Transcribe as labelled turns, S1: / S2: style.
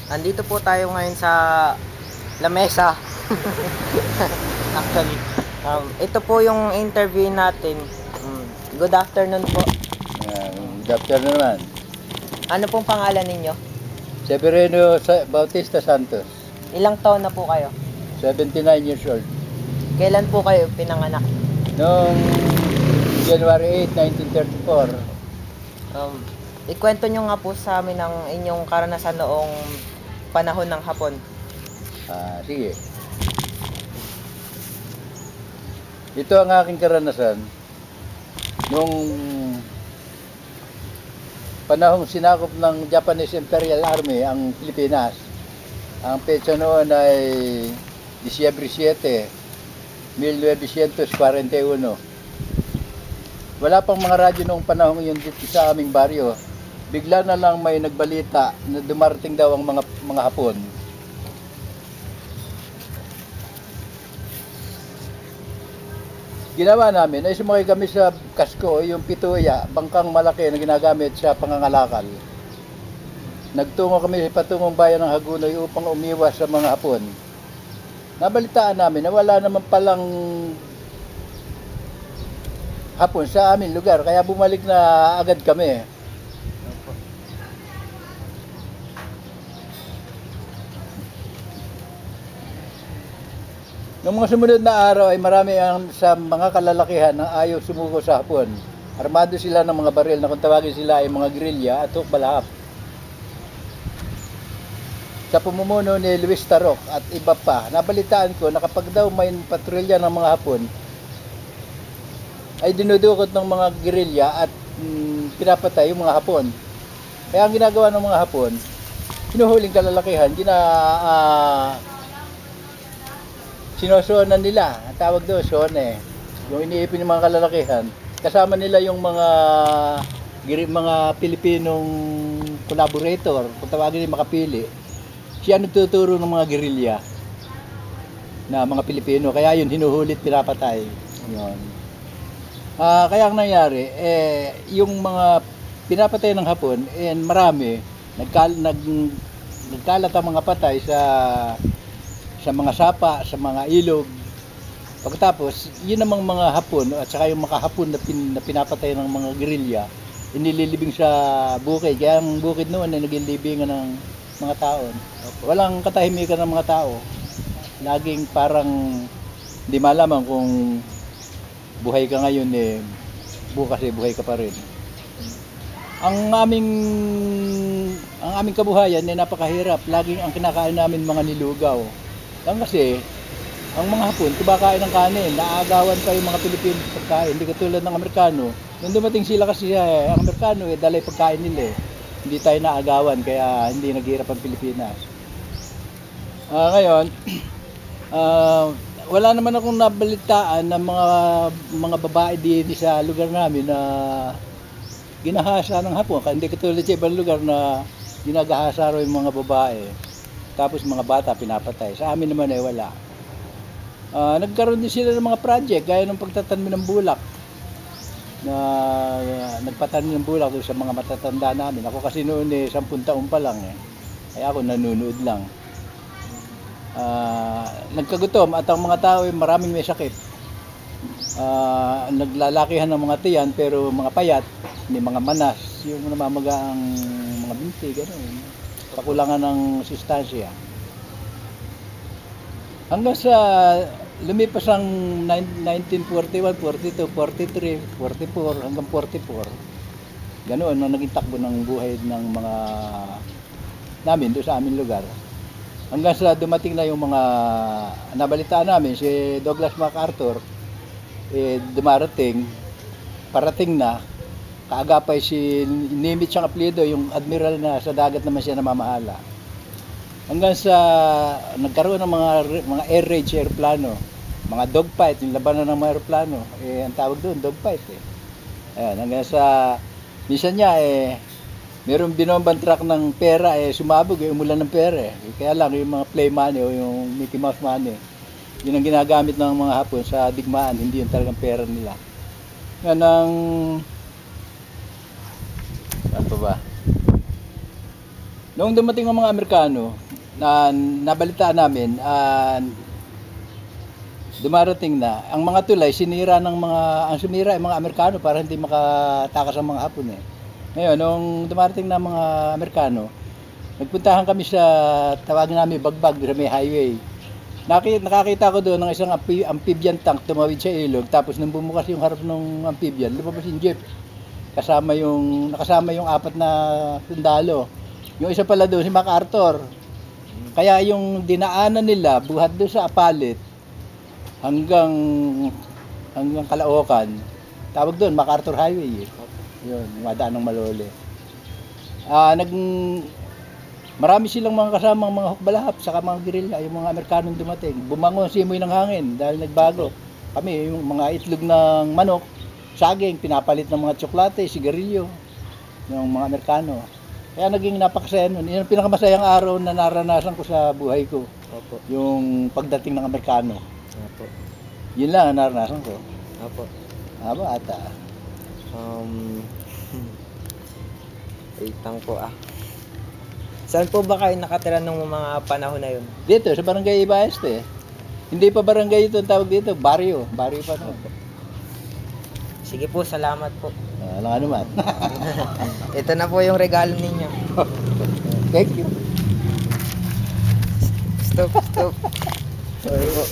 S1: Andito po tayo ngayon sa lamesa. Actually, ito po yung interview natin. Good afternoon po.
S2: Good afternoon naman.
S1: Ano pong pangalan ninyo?
S2: Severino Bautista Santos,
S1: Ilang taon na po kayo?
S2: 79 years old.
S1: Kailan po kayo pinanganak?
S2: Noong January 8, 1934.
S1: Ikwento nyo nga po sa amin ang inyong karanasan noong panahon ng Hapon.
S2: Sige. Ito ang aking karanasan. Nung panahong sinakop ng Japanese Imperial Army ang Pilipinas, ang petsa noon ay Disyembre 7, 1941. Wala pang mga radyo noong panahong yun dito sa aming baryo. Bigla na lang may nagbalita na dumarating daw ang mga Hapon. Ginawa namin ay sumakay kami sa kasko, yung pituya, bangkang malaki na ginagamit sa pangangalakal. Nagtungo kami sa patungong bayan ng Hagunoy upang umiwas sa mga Hapon. Nabalitaan namin na wala naman palang Hapon sa aming lugar, kaya bumalik na agad kami. Noong mga sumunod na araw ay marami sa mga kalalakihan na ayaw sumuko sa Hapon. Armado sila ng mga baril na kung tawagin sila ay mga gerilya at hukbalahap. Sa pamumuno ni Luis Tarok at iba pa, nabalitaan ko na kapag daw may patrolya ng mga Hapon, ay dinudukot ng mga gerilya at pinapatay yung mga Hapon. Kaya ang ginagawa ng mga Hapon, hinuhuling kalalakihan, sinosyonan nila, ang tawag doon, sone. Yung iniipin ng mga kalalakihan, kasama nila yung mga Pilipinong collaborator, kung tawagin nila makapili. Siya nagtuturo ng mga gerilya na mga Pilipino, kaya yun, hinuhulit, pinapatay. Yun. Kaya ang nangyari, yung mga pinapatay ng Hapon, marami, nagkalat ang mga patay sa mga sapa, sa mga ilog. Pagkatapos, yun namang mga Hapon at saka yung mga Hapon na pinapatay ng mga gerilya, inililibing sa bukid. Kaya ang bukid noon ay naging libingan ng mga tao. Walang katahimikan ng mga tao. Laging parang hindi malaman kung buhay ka ngayon, bukas buhay ka pa rin. Ang aming kabuhayan ay napakahirap. Laging ang kinakain namin mga nilugaw. Kasi ang mga Hapon, kumakain ng kanin, naagawan pa yung mga Pilipino sa pagkain, hindi katulad ng Amerikano. Nung dumating sila kasi ang Amerikano, dalay pagkain nila. Hindi tayo naagawan, kaya hindi naghirap ang Pilipinas. Ngayon, wala naman akong nabalitaan ng mga babae din sa lugar namin na ginahasa ng Hapon. Hindi katulad sa ibang lugar na ginagahasa raw yung mga babae. Tapos mga bata pinapatay. Sa amin naman ay wala. Nagkaroon din sila ng mga project gaya ng pagtatanim ng bulak. Nagpatanim ng bulak sa mga matatanda namin. Ako kasi noon 10 taon pa lang. Kaya ako nanunood lang. Nagkagutom at ang mga tao ay maraming may sakit. Naglalakihan ng mga tiyan pero mga payat, may mga manas, yung namamaga ang mga binti, gano'n. Kakulangan ng sustansya. Hanggang sa lumipas ang 1941, 42, 43, 44, hanggang 44. Ganoon ang naging takbo ng buhay ng mga namin doon sa aming lugar. Hanggang sa dumating na yung mga nabalitaan namin, si Douglas MacArthur, parating na, kaagapay si Nimitz siyang apelyido, yung admiral na sa dagat naman siya namamahala. Hanggang sa nagkaroon ng mga air raids, aeroplano, mga dogfight, yung labanan ng mga aeroplano, ang tawag doon, dogfight. Ayan, hanggang sa minsan niya mayroong binombang truck ng pera, sumabog, umulan ng pera. Kaya lang yung mga play money o yung Mickey Mouse money, yun ang ginagamit ng mga Hapon sa digmaan, hindi yung talagang pera nila. Yan ang ano ba? Noong dumating ang mga Amerikano, na nabalitaan namin, dumarating na, ang mga tulay sinira ng mga, ang sumira ay mga Amerikano para hindi makatakas ang mga Hapon eh. Ngayon, nung dumarating na mga Amerikano, nagpuntahan kami sa, tawag namin Bagbag, sa may highway. Nakakita ko doon ng isang amphibian tank tumawid sa ilog, tapos nung bumukas yung harap ng amphibian, lumabas yung jeep. Nakasama yung 4 na sundalo. Yung isa pala doon si MacArthur. Kaya yung dinaanan nila buhat doon sa Apalit hanggang Caloocan. Tawag doon MacArthur Highway. Yun, madaan ng Malole. Marami silang mga kasamang mga hukbalahap saka mga guerrilla, yung mga Amerikanong dumating. Bumangon simoy ng hangin dahil nagbago. Kami, yung mga itlog ng manok, saging, pinapalit ng mga tsokolate, sigarilyo, yung mga Amerikano. Kaya naging napakasaya nun. Yun ang pinakamasayang araw na naranasan ko sa buhay ko.
S1: Opo.
S2: Yung pagdating ng Amerikano.
S1: Opo.
S2: Yun lang ang naranasan ko.
S1: Opo.
S2: Aba, ata.
S1: Wait lang po Saan po ba kayo nakatira nung mga panahon na yun?
S2: Dito, sa Barangay Ibaeste. Hindi pa barangay ito ang tawag dito, baryo. Baryo pa no.
S1: Sige po, salamat po.
S2: Wala nga naman.
S1: Ito na po yung regalo ninyo.
S2: Thank you.
S1: Stop. Sorry po.